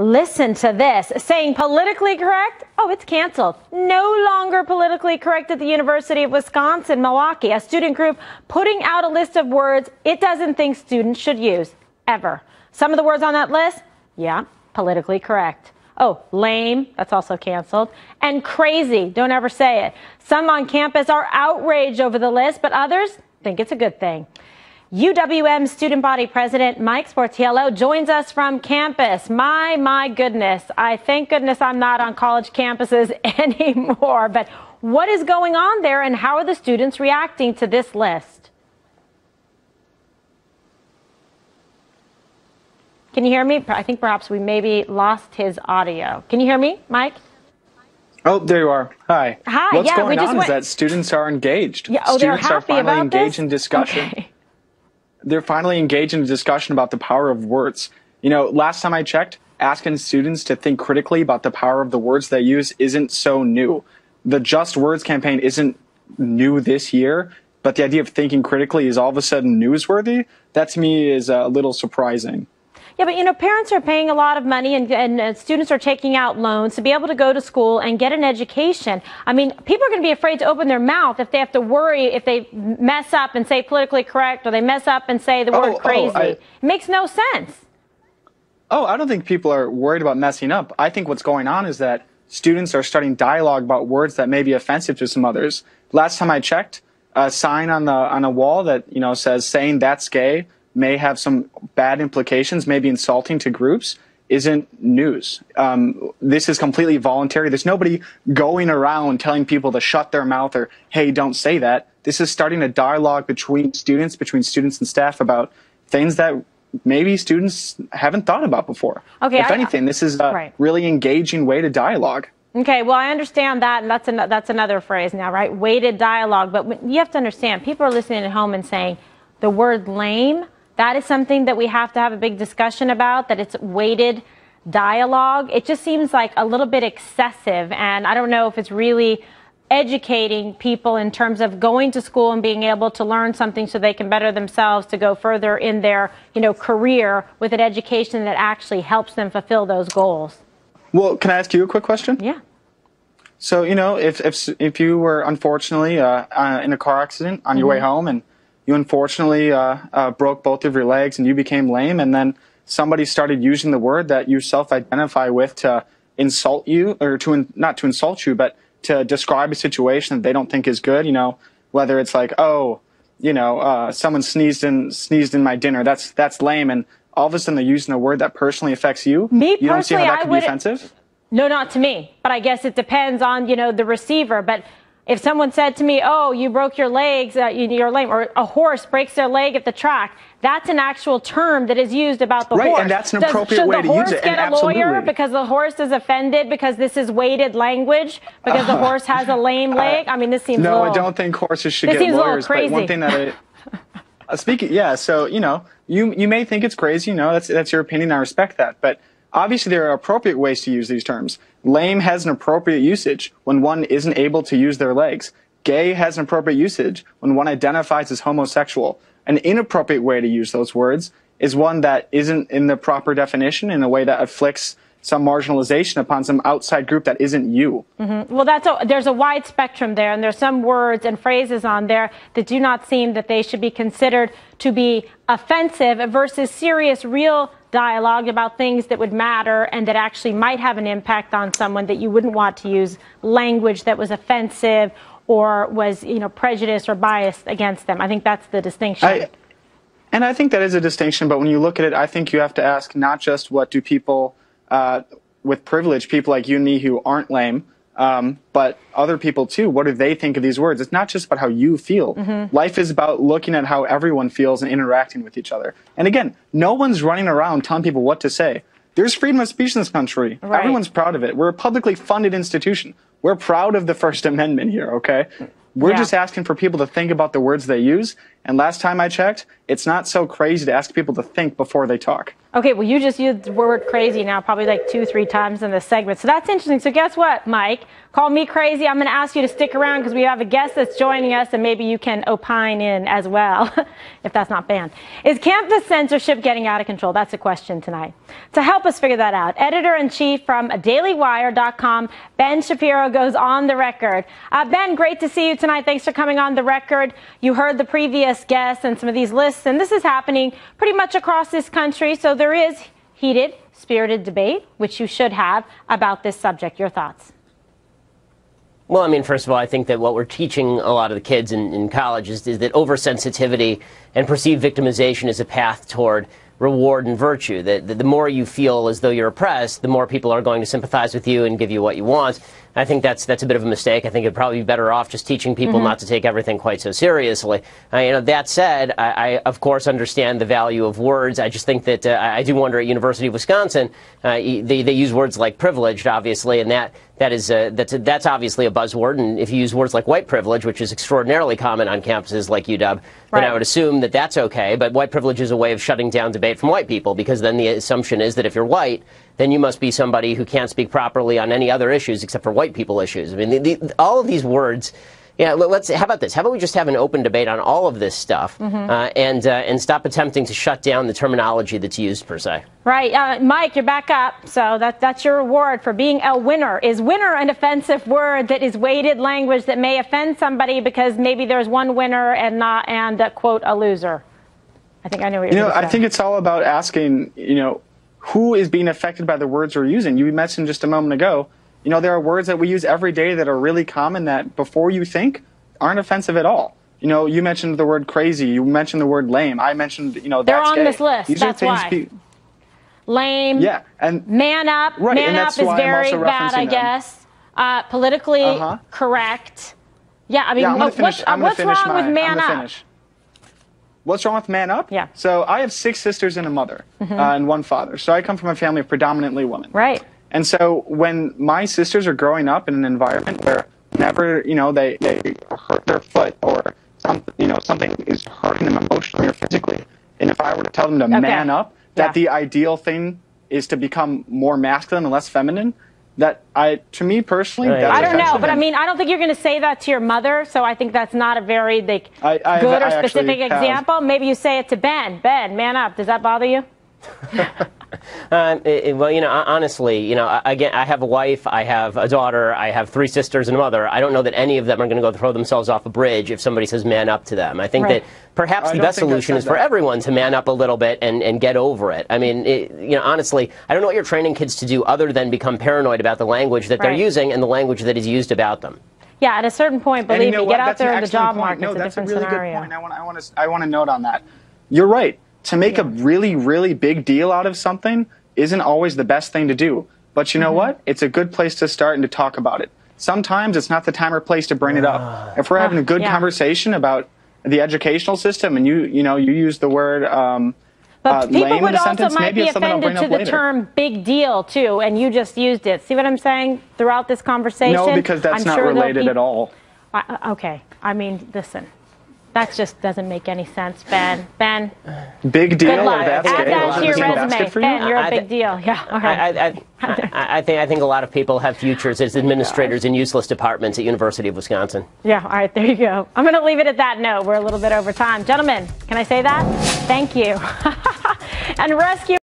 Listen to this. Saying politically correct? Oh, it's canceled. No longer politically correct at the University of Wisconsin-Milwaukee. A student group putting out a list of words it doesn't think students should use, ever. Some of the words on that list? Yeah, politically correct. Oh, lame, that's also canceled. And crazy, don't ever say it. Some on campus are outraged over the list, but others think it's a good thing. UWM student body president Mike Sportiello joins us from campus. My goodness. Thank goodness I'm not on college campuses anymore. But what is going on there and how are the students reacting to this list? Can you hear me? I think perhaps we maybe lost his audio. Can you hear me, Mike? Oh, there you are. Hi. Hi. What's going on is that students are engaged. Yeah, Students are finally about engaged this? in discussion. Okay. They're finally engaged in a discussion about the power of words. You know, last time I checked, asking students to think critically about the power of the words they use isn't so new. The Just Words campaign isn't new this year, but the idea of thinking critically is all of a sudden newsworthy. That to me is a little surprising. Yeah, but, you know, parents are paying a lot of money and students are taking out loans to be able to go to school and get an education. I mean, people are going to be afraid to open their mouth if they have to worry if they mess up and say politically correct or they mess up and say the word crazy. It makes no sense. Oh, I don't think people are worried about messing up. I think what's going on is that students are starting dialogue about words that may be offensive to some others. Last time I checked, a sign on a wall that, you know, says saying that's gay may have some bad implications, may be insulting to groups, isn't news. This is completely voluntary. There's nobody going around telling people to shut their mouth or, hey, don't say that. This is starting a dialogue between students and staff about things that maybe students haven't thought about before. Okay, if anything, this is a really engaging way to dialogue. Okay, well, I understand that, and that's another phrase now, right? Weighted dialogue. But you have to understand, people are listening at home and saying the word lame, that is something that we have to have a big discussion about, that it's weighted dialogue. It just seems like a little bit excessive, and I don't know if it's really educating people in terms of going to school and being able to learn something so they can better themselves to go further in their, you know, career with an education that actually helps them fulfill those goals. Well, can I ask you a quick question? Yeah. So, you know, if you were unfortunately in a car accident on your way home and you unfortunately broke both of your legs and you became lame, and then somebody started using the word that you self-identify with to insult you, or not to insult you, but to describe a situation that they don't think is good, you know, whether it's like, oh, you know, someone sneezed in my dinner, that's lame, and all of a sudden they're using a word that personally affects you. Me personally, you don't see how that could be offensive? No, not to me, but I guess it depends on, you know, the receiver. But if someone said to me, oh, you broke your legs, you're lame, or a horse breaks their leg at the track, that's an actual term that is used about the horse. Right, and that's an appropriate way to use it. Should the horse get a lawyer because the horse is offended because this is weighted language, because the horse has a lame leg? I mean, this seems No, I don't think horses should get lawyers. But one thing that yeah, so, you know, you may think it's crazy, you know, that's your opinion, I respect that. But obviously there are appropriate ways to use these terms. Lame has an appropriate usage when one isn't able to use their legs. Gay has an appropriate usage when one identifies as homosexual. An inappropriate way to use those words is one that isn't in the proper definition, in a way that afflicts some marginalization upon some outside group that isn't you. Well, there's a wide spectrum there, and there's some words and phrases on there that do not seem that they should be considered to be offensive versus serious, real dialogue about things that would matter and that actually might have an impact on someone, that you wouldn't want to use language that was offensive or was, you know, prejudiced or biased against them. I think that's the distinction. And I think that is a distinction, but when you look at it, I think you have to ask not just what do people with privilege, people like you and me who aren't lame, but other people too, what do they think of these words? It's not just about how you feel. Life is about looking at how everyone feels and interacting with each other. And again, no one's running around telling people what to say. There's freedom of speech in this country. Right. Everyone's proud of it. We're a publicly funded institution. We're proud of the First Amendment here, okay? We're just asking for people to think about the words they use. And last time I checked, it's not so crazy to ask people to think before they talk. Okay, well, you just used the word crazy now probably like 2-3 times in this segment. So that's interesting. So guess what, Mike? Call me crazy. I'm going to ask you to stick around because we have a guest that's joining us, and maybe you can opine in as well, if that's not banned. Is campus censorship getting out of control? That's a question tonight. To help us figure that out, editor-in-chief from dailywire.com, Ben Shapiro, goes on the record. Ben, great to see you tonight. Thanks for coming on the record. You heard the previous guests and some of these lists, and this is happening pretty much across this country. So there is heated, spirited debate, which you should have, about this subject. Your thoughts? Well, I mean, first of all, I think that what we're teaching a lot of the kids in college is that oversensitivity and perceived victimization is a path toward reward and virtue. That the more you feel as though you're oppressed, the more people are going to sympathize with you and give you what you want. I think that's a bit of a mistake. I think it'd probably be better off just teaching people not to take everything quite so seriously. That said, I of course understand the value of words. I just think that I do wonder at University of Wisconsin, they use words like privileged, obviously, and that's obviously a buzzword. And if you use words like white privilege, which is extraordinarily common on campuses like UW, then I would assume that that's okay. But white privilege is a way of shutting down debate from white people, because then the assumption is that if you're white, then you must be somebody who can't speak properly on any other issues except for white people issues. I mean, all of these words. Yeah, how about this? How about we just have an open debate on all of this stuff and stop attempting to shut down the terminology that's used, per se. Right. Mike, you're back up. So that's your reward for being a winner. Is winner an offensive word that is weighted language that may offend somebody because maybe there's one winner and quote, a loser? I think I know what you're going to say. I think it's all about asking, who is being affected by the words we're using. You mentioned just a moment ago, there are words that we use every day that are really common that before you think aren't offensive at all. You mentioned the word crazy. You mentioned the word lame. I mentioned, that's They're on gay. this list. These that's why. Lame. Yeah. And man up. Right, man up is very bad, I guess. Politically correct. Yeah, I mean, what's wrong with man up? What's wrong with man up? Yeah. So I have 6 sisters and a mother and 1 father. So I come from a family of predominantly women. Right. And so when my sisters are growing up in an environment where whenever, they hurt their foot or something is hurting them emotionally or physically, and if I were to tell them to man up, that the ideal thing is to become more masculine and less feminine, to me personally, that's I don't know, offensive. but I mean, I don't think you're going to say that to your mother, so I think that's not a very good or specific example. Maybe you say it to Ben. Ben, man up. Does that bother you? Well, honestly, again, I have a wife, I have a daughter, I have 3 sisters and a mother. I don't know that any of them are going to go throw themselves off a bridge if somebody says man up to them. I think that perhaps the best solution is for everyone to man up a little bit and get over it. I mean, honestly, I don't know what you're training kids to do other than become paranoid about the language that they're using and the language that is used about them. Yeah, at a certain point, believe me, get out there in the job market. No, it's a different really scenario. Good point. I want to note on that. You're right. To make a really, really big deal out of something isn't always the best thing to do. But you know what? It's a good place to start and to talk about it. Sometimes it's not the time or place to bring it up. If we're having a good conversation about the educational system and you use the word but people lame would in a also sentence, might be offended to the term big deal, too, and you just used it. See what I'm saying throughout this conversation? No, because that's not related at all. Okay. I mean, listen. That just doesn't make any sense, Ben. Ben. Big deal. Good luck. That's Add that to your resume. For Ben, you're a big deal. Yeah. All right. I think a lot of people have futures as administrators in useless departments at University of Wisconsin. Yeah. All right. There you go. I'm going to leave it at that note. We're a little bit over time. Gentlemen, can I say that? Thank you. And rescue.